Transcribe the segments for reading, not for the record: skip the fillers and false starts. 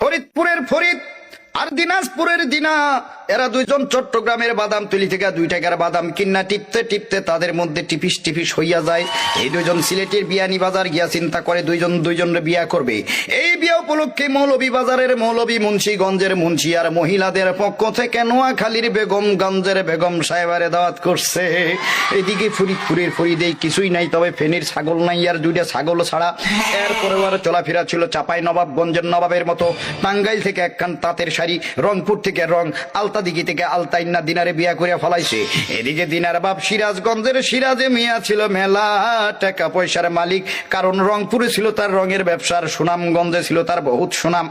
ফরিদপুরের ফরিদ আর দিনাজপুরের দিনা, এরা দুইজন চট্টগ্রামের বাদামতলি থেকে 2 টাকার বাদাম কিন্না টিপতে টিপতে তাদের মধ্যে টিপিস টিপিস হইয়া যায়। এই দুইজন সিলেটের বিয়ানীবাজার গিয়া চিন্তা করে দুইজনের বিয়া করবে। এই বিয়া উপলক্ষে মৌলভীবাজারের মৌলভী, মুন্সিগঞ্জের মুন্সি আর মহিলাদের পক্ষ থেকে নোয়াখালীর বেগমগঞ্জের বেগম সাহেবারে দাওয়াত করছে। এদিকে ফরিদপুরের ফরিদে কিছুই নাই, তবে ফেনীর ছাগল নাই আর 2টা ছাগল ছাড়া। এরপরে আর চলাফেরা ছিল চাপাই নবাবগঞ্জের নবাবের মতো। টাঙ্গাইল থেকে একখান তাঁতের শাড়ি, রংপুর থেকে রং, আলতাদিঘি থেকে আলতাইন্না দিনারে বিয়া করে ফলাইছে। এদিকে দিনার বাপ সিরাজগঞ্জের সিরাজে মিয়া ছিল মেলা টাকা পয়সার মালিক, কারণ রংপুরে ছিল তার রঙের ব্যবসার, সুনামগঞ্জে ছিল তার বহুত সুনাম।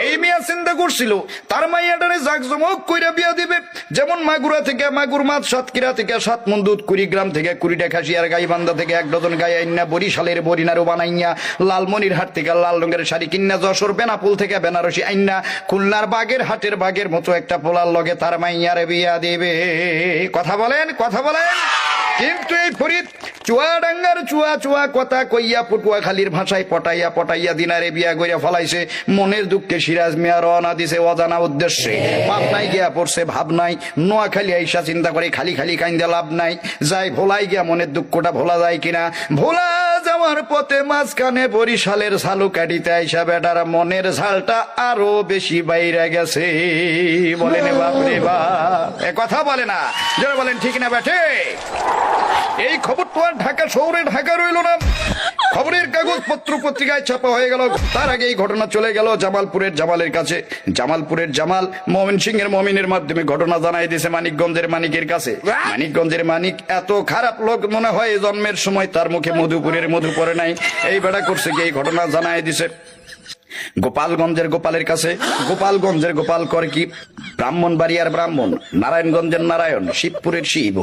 এই মিয়া চিন্তা করছিল তার মাইয়াটারে জাকজমক কইরা বিয়া দিবে, যেমন মাগুরা থেকে মাগুর মাছ, সাতক্ষীরা থেকে 7 মণ দুধ, কুড়িগ্রাম থেকে 20টা খাসি আর গাইবান্ধা থেকে 1 ডজন গাই আইনা, বরিশালের বরিনারু বানাইয়া, লালমনিরহাট থেকে লাল রঙের শাড়ি কিন্না, যশোর বেনাপুল থেকে বেনারসি আইনা, খুলনার বাগের হাটের বাগের মতো একটা পোলার লগে তার মাইয়ারে বিয়া দিবে। কথা বলেন, কথা বলেন। কিন্তু এই ফরিদ চুয়াডাঙ্গার চুয়া চুয়া কথা কইয়া পটুয়াখালীর ভাষায় পটাইয়া পটাইয়া দিনারে বিয়া কইরা ফলাইছে। মনের দুঃখে সিরাজ মিয়া রওনা দিছে অজানা উদ্দেশ্যে। পাবনায় গিয়া পড়ছে ভাব নাই, নোয়াখালী আইসা চিন্তা করে খালি খালি কাইন্দা লাভ নাই, যাই ভোলাই গিয়া মনের দুঃখটা ভোলা যায় কিনা। ভোলা যাওয়ার পথে মাঝখানে বরিশালের ঝালু কাটিতে আইসা বেটার মনের ঝালটা আরো বেশি বাইরে গেছে। বলেন বাপরে বাপ, এ কথা বলে না, যারা বলেন ঠিক না বেঠে। এই খবর তো আর ঢাকা শহরে ঢাকা রইল না, খবরের কাগজ পত্র পত্রিকায় ছাপা হয়ে গেল। তার আগে এই ঘটনা চলে গেল জামালপুরের জামালের কাছে। জামালপুরের জামাল ময়মনসিংহের মমিনের মাধ্যমে ঘটনা জানাই দিয়েছে মানিকগঞ্জের মানিকের কাছে। মানিকগঞ্জের মানিক এত খারাপ লোক মনে হয় জন্মের সময় তার মুখে মধুপুরের মধু পড়ে নাই। এই বেড়া করছে কি এই ঘটনা জানাই দিছে গোপালগঞ্জের গোপালের কাছে। গোপালগঞ্জের গোপাল করে কি ব্রাহ্মণবাড়িয়ার ব্রাহ্মণ, নারায়ণগঞ্জের নারায়ণ, শিবপুরের শিব,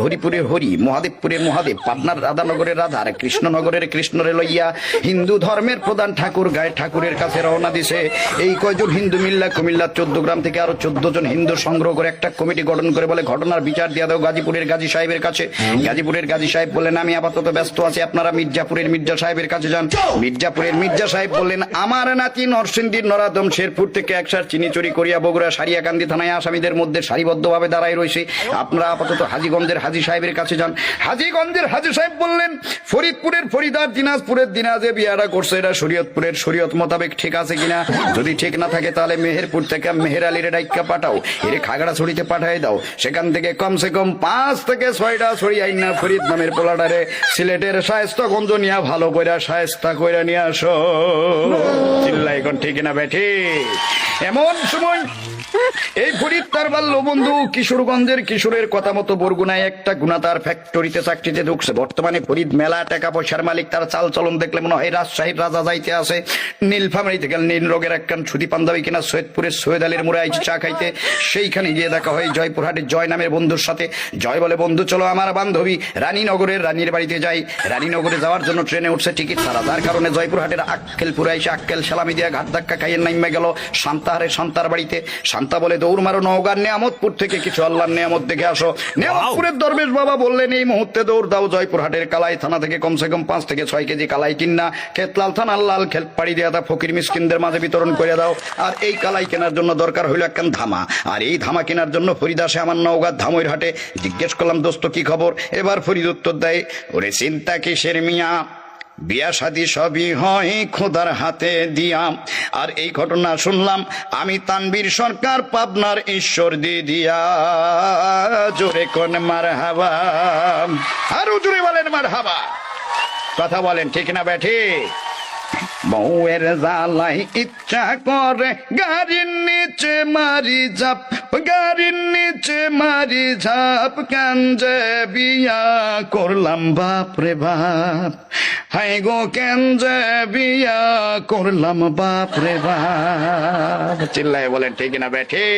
হরিপুরের হরি, মহাদেবপুরের মহাদেব, পাটনার রাধানগরের রাধার, কৃষ্ণনগরের কৃষ্ণরে লইয়া হিন্দু ধর্মের প্রধান ঠাকুর গায়ে ঠাকুরের কাছে রওনা দিছে। এই কয়জন হিন্দু মিল্লা কুমিল্লা 14 গ্রাম থেকে আরো 14 জন হিন্দু সংগ্রহ করে একটা কমিটি গঠন করে বলে ঘটনার বিচার দিয়ে দাও গাজীপুরের গাজী সাহেবের কাছে। গাজীপুরের গাজী সাহেব বললেন আমি আপাতত ব্যস্ত আছি, আপনারা মির্জাপুরের মির্জা সাহেবের কাছে যান। মির্জাপুরের মির্জা সাহেব বললেন আমার নাতি নরসিংদীর নরাদম শেরপুর থেকে 1 চুরি চুরি করিয়া বগুড়া সারিয়াকান্দি থানায় আসামিদের মধ্যে সারিবদ্ধভাবে দাঁড়ায় রয়েছে, আপনারা আপাতত হাজীগঞ্জের হাজী সাহেবের কাছে যান। হাজীগঞ্জের হাজী সাহেব বললেন ফরিদপুরের ফরিদার দিনাজপুরের দিনাজে বিয়াটা করছে, এটা শরীয়তপুরের শরীয়ত মোতাবেক ঠিক আছে কিনা। যদি ঠিক না থাকে তাহলে মেহেরপুর থেকে মেহের আলীর ডাইকা পাঠাও, এর খাগড়াছড়িতে পাঠাই দাও। সেখান থেকে কমসে কম 5 থেকে 6টা ছড়ি আইনা ফরিদ নামের পোলাটারে সিলেটের শায়েস্তাগঞ্জ নিয়ে ভালো কইরা শায়েস্তা কইরা নিয়ে আসো। চিল্লাই এখন ঠিক না বেঠি। এমন সময় এই ফরিদ তার বাল্য বন্ধু কিশোরগঞ্জের কিশোরের কথা মতো বরগুনায় একটা গুণাতার ফ্যাক্টরিতে চাকরিতে ঢুকছে। বর্তমানে ফরিদ মেলা টাকা পয়সার মালিক, তার চাল চলন দেখলে মনে হয় রাজশাহীর রাজা যাইতে আছে। নীলফামারী থেকে নীল রোগের একখান ছুটি পাঞ্জাবি কিনা সৈয়দপুরের সৈয়দ আলীর মোড়ে আইছে চা খাইতে। সেইখানে গিয়ে দেখা হয় জয়পুরহাটের জয় নামের বন্ধুর সাথে। জয় বলে বন্ধু চলো আমার বান্ধবী রানীনগরের রানীর বাড়িতে যাই। রানীনগরে যাওয়ার জন্য ট্রেনে উঠছে টিকিট ছাড়া, যার কারণে জয়পুরহাটের আক্কেলপুরে এসে আক্কেল সালামি দিয়া ঘাট ধাক্কা খাইয়ে নাইমে গেল শান্তাহারে শান্তার বাড়িতে। শান্তা বলে দৌড় মারো নওগাঁর নেয়ামতপুর থেকে কিছু আল্লাহর নেয়ামত দেখে আসো। নেয়ামতপুরের দরবেশ বাবা বললেন এই মুহূর্তে দৌড় দাও জয়পুরহাটের কালাই থানা থেকে কমসে কম 5 থেকে 6 কেজি কালাই কিনা খেতলাল থানার লাল খেত পাড়ি দিয়ে দাও, ফকির মিসকিনদের মাঝে বিতরণ করে দাও। আর এই কালাই কেনার জন্য দরকার হইল একখান ধামা, আর এই ধামা কেনার জন্য ফরিদ আসে আমার নওগাঁ ধামইর হাটে। জিজ্ঞেস করলাম দোস্ত কি খবর। এবার ফরিদ উত্তর দেয় ওরে চিন্তা কিসের মিয়া, বিয়া শাদী সবই হয় খোদার হাতে দিয়া। আর এই ঘটনা শুনলাম আমি তানবীর সরকার পাবনার ঈশ্বর দিদিয়া। জোরে কোন মারহাবা, আরো জোরে বলেন মারহাবা। কথা বলেন ঠিক না বেঠি। বউয়ের জ্বালাই ইচ্ছা করে গাড়ির নিচে মারি ঝাপ, গাড়ির নিচে মারি ঝাপ, কেন যে বিয়া করলাম বাপ রে বাপ, হাই গো কেন যে বিয়া করলাম বাপ রে বাপ। চিল্লায় বলেন ঠিক না বেঠি।